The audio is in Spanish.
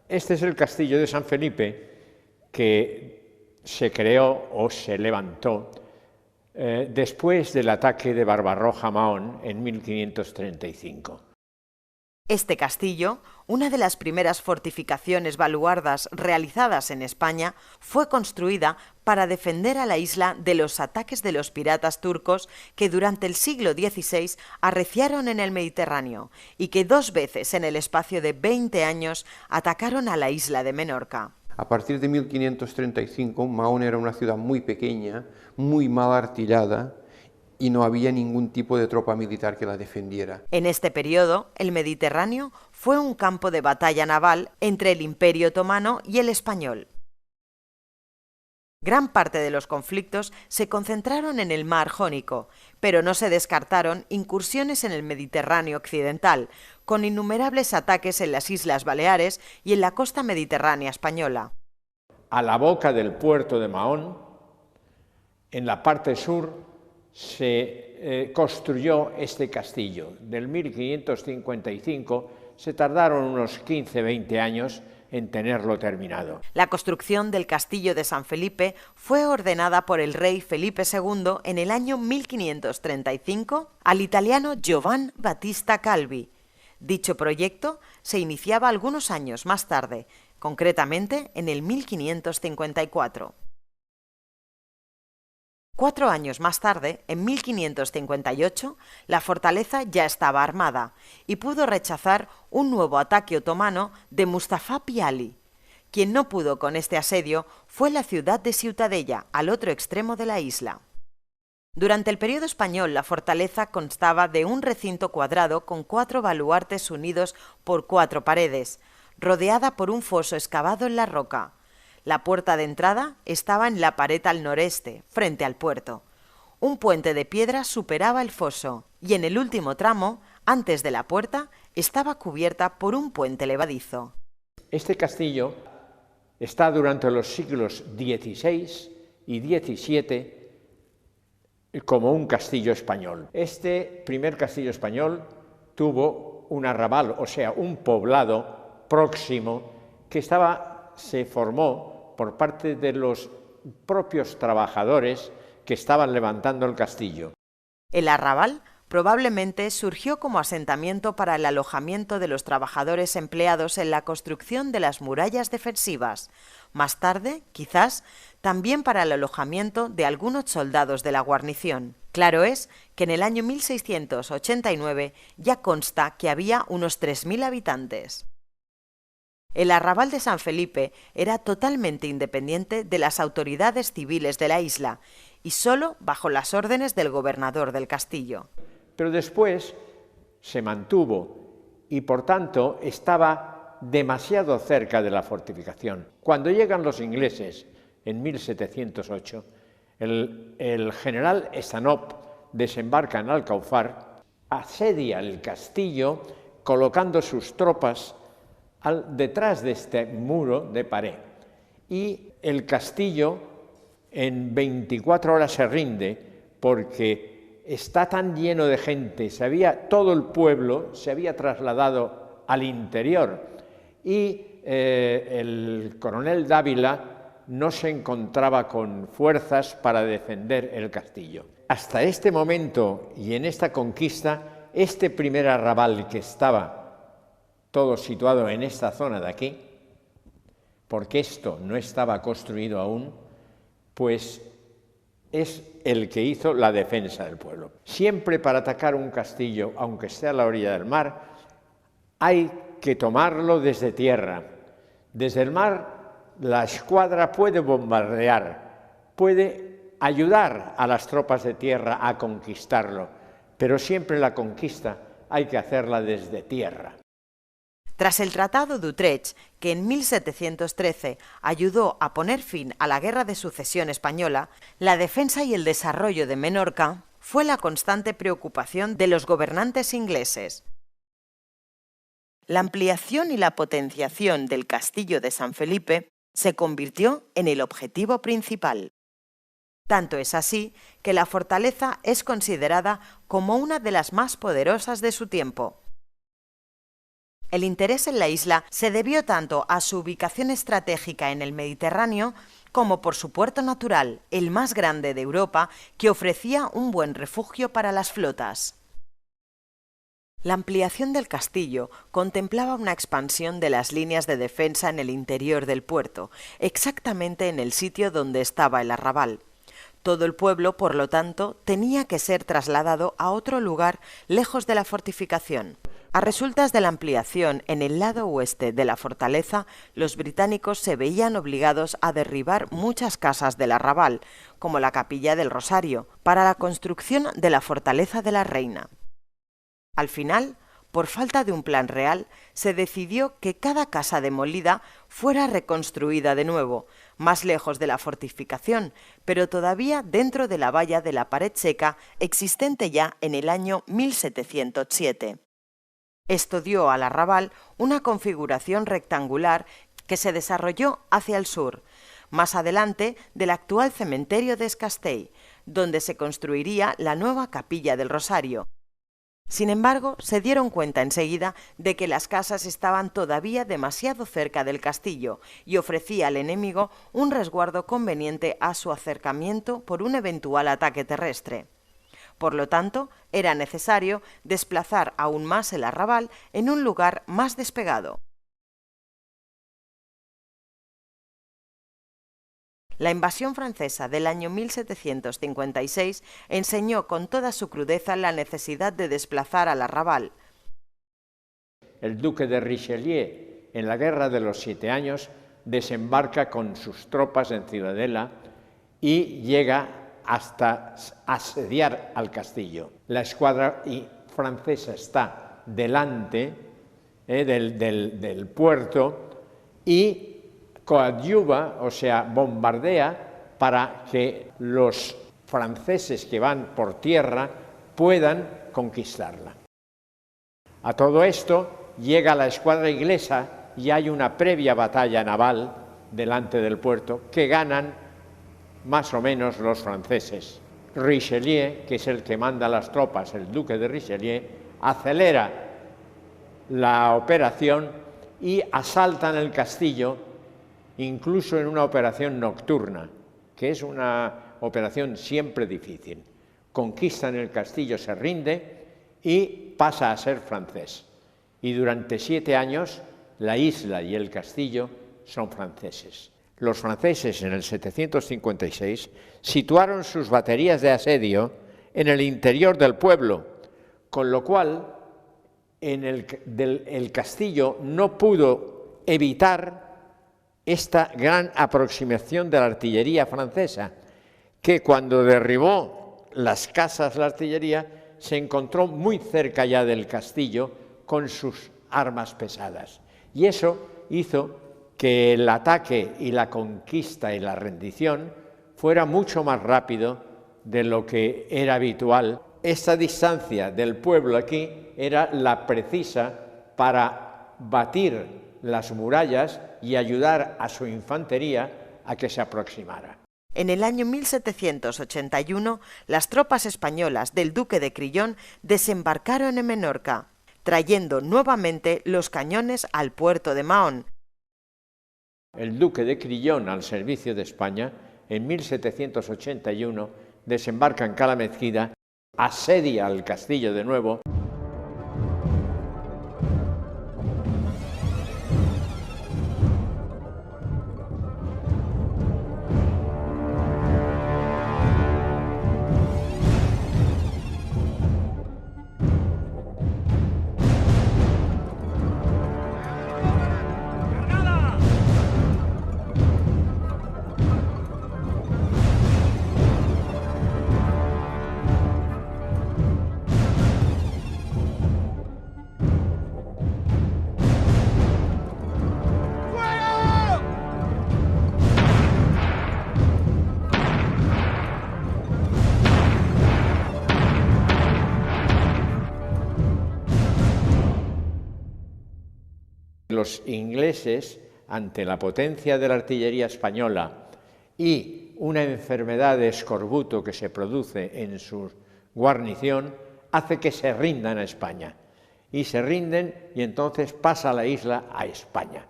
Este es el castillo de San Felipe que se creó o se levantó después del ataque de Barbarroja Mahón en 1535. Este castillo, una de las primeras fortificaciones baluardas realizadas en España, fue construida para defender a la isla de los ataques de los piratas turcos que durante el siglo XVI arreciaron en el Mediterráneo y que 2 veces en el espacio de 20 años atacaron a la isla de Menorca. A partir de 1535, Mahón era una ciudad muy pequeña, muy mal artillada, y no había ningún tipo de tropa militar que la defendiera. En este periodo, el Mediterráneo fue un campo de batalla naval entre el Imperio Otomano y el español. Gran parte de los conflictos se concentraron en el mar Jónico, pero no se descartaron incursiones en el Mediterráneo occidental, con innumerables ataques en las Islas Baleares y en la costa mediterránea española. A la boca del puerto de Mahón, en la parte sur, se construyó este castillo. Del 1555 se tardaron unos 15-20 años en tenerlo terminado. La construcción del castillo de San Felipe fue ordenada por el rey Felipe II en el año 1535 al italiano Giovan Battista Calvi. Dicho proyecto se iniciaba algunos años más tarde, concretamente en el 1554. 4 años más tarde, en 1558, la fortaleza ya estaba armada y pudo rechazar un nuevo ataque otomano de Mustafa Piali. Quien no pudo con este asedio fue la ciudad de Ciutadella, al otro extremo de la isla. Durante el periodo español, la fortaleza constaba de un recinto cuadrado con 4 baluartes unidos por 4 paredes, rodeada por un foso excavado en la roca. La puerta de entrada estaba en la pared al noreste, frente al puerto. Un puente de piedra superaba el foso y en el último tramo, antes de la puerta, estaba cubierta por un puente levadizo. Este castillo está durante los siglos XVI y XVII como un castillo español. Este primer castillo español tuvo un arrabal, o sea, un poblado próximo que se formó por parte de los propios trabajadores que estaban levantando el castillo. El arrabal probablemente surgió como asentamiento para el alojamiento de los trabajadores empleados en la construcción de las murallas defensivas. Más tarde, quizás, también para el alojamiento de algunos soldados de la guarnición. Claro es que en el año 1689 ya consta que había unos 3.000 habitantes. El arrabal de San Felipe era totalmente independiente de las autoridades civiles de la isla y solo bajo las órdenes del gobernador del castillo. Pero después se mantuvo y por tanto estaba demasiado cerca de la fortificación. Cuando llegan los ingleses en 1708, el general Stanhope desembarca en Alcaufar, asedia el castillo colocando sus tropas detrás de este muro de pared, y el castillo en 24 horas se rinde porque está tan lleno de gente, todo el pueblo se había trasladado al interior y el coronel Dávila no se encontraba con fuerzas para defender el castillo. Hasta este momento y en esta conquista, este primer arrabal que estaba todo situado en esta zona de aquí, porque esto no estaba construido aún, pues es el que hizo la defensa del pueblo. Siempre para atacar un castillo, aunque esté a la orilla del mar, hay que tomarlo desde tierra. Desde el mar, la escuadra puede bombardear, puede ayudar a las tropas de tierra a conquistarlo, pero siempre la conquista hay que hacerla desde tierra. Tras el Tratado de Utrecht, que en 1713 ayudó a poner fin a la Guerra de Sucesión Española, la defensa y el desarrollo de Menorca fue la constante preocupación de los gobernantes ingleses. La ampliación y la potenciación del castillo de San Felipe se convirtió en el objetivo principal. Tanto es así que la fortaleza es considerada como una de las más poderosas de su tiempo. El interés en la isla se debió tanto a su ubicación estratégica en el Mediterráneo como por su puerto natural, el más grande de Europa, que ofrecía un buen refugio para las flotas. La ampliación del castillo contemplaba una expansión de las líneas de defensa en el interior del puerto, exactamente en el sitio donde estaba el arrabal. Todo el pueblo, por lo tanto, tenía que ser trasladado a otro lugar lejos de la fortificación. A resultas de la ampliación en el lado oeste de la fortaleza, los británicos se veían obligados a derribar muchas casas del arrabal, como la Capilla del Rosario, para la construcción de la Fortaleza de la Reina. Al final, por falta de un plan real, se decidió que cada casa demolida fuera reconstruida de nuevo, más lejos de la fortificación, pero todavía dentro de la valla de la pared seca existente ya en el año 1707. Esto dio al arrabal una configuración rectangular que se desarrolló hacia el sur, más adelante del actual cementerio de Es Castell, donde se construiría la nueva Capilla del Rosario. Sin embargo, se dieron cuenta enseguida de que las casas estaban todavía demasiado cerca del castillo y ofrecía al enemigo un resguardo conveniente a su acercamiento por un eventual ataque terrestre. Por lo tanto, era necesario desplazar aún más el arrabal en un lugar más despegado. La invasión francesa del año 1756 enseñó con toda su crudeza la necesidad de desplazar al arrabal. El duque de Richelieu, en la Guerra de los 7 Años, desembarca con sus tropas en Ciudadela y llega hasta asediar al castillo. La escuadra francesa está delante del puerto y coadyuva, o sea, bombardea para que los franceses que van por tierra puedan conquistarla. A todo esto llega la escuadra inglesa y hay una previa batalla naval delante del puerto que ganan más o menos los franceses. Richelieu, que es el que manda las tropas, el duque de Richelieu, acelera la operación y asaltan el castillo, incluso en una operación nocturna, que es una operación siempre difícil. Conquistan el castillo, se rinde y pasa a ser francés. Y durante 7 años la isla y el castillo son franceses. Los franceses en el 756 situaron sus baterías de asedio en el interior del pueblo, con lo cual el castillo no pudo evitar esta gran aproximación de la artillería francesa, que cuando derribó las casas la artillería se encontró muy cerca ya del castillo con sus armas pesadas. Y eso hizo que el ataque y la conquista y la rendición fuera mucho más rápido de lo que era habitual. Esta distancia del pueblo aquí era la precisa para batir las murallas y ayudar a su infantería a que se aproximara. En el año 1781, las tropas españolas del duque de Crillon desembarcaron en Menorca, trayendo nuevamente los cañones al puerto de Mahón. El duque de Crillon, al servicio de España, en 1781 desembarca en Cala Mezquida, asedia el castillo de nuevo. Los ingleses, ante la potencia de la artillería española y una enfermedad de escorbuto que se produce en su guarnición, hace que se rindan a España. y se rinden y entonces pasa la isla a España.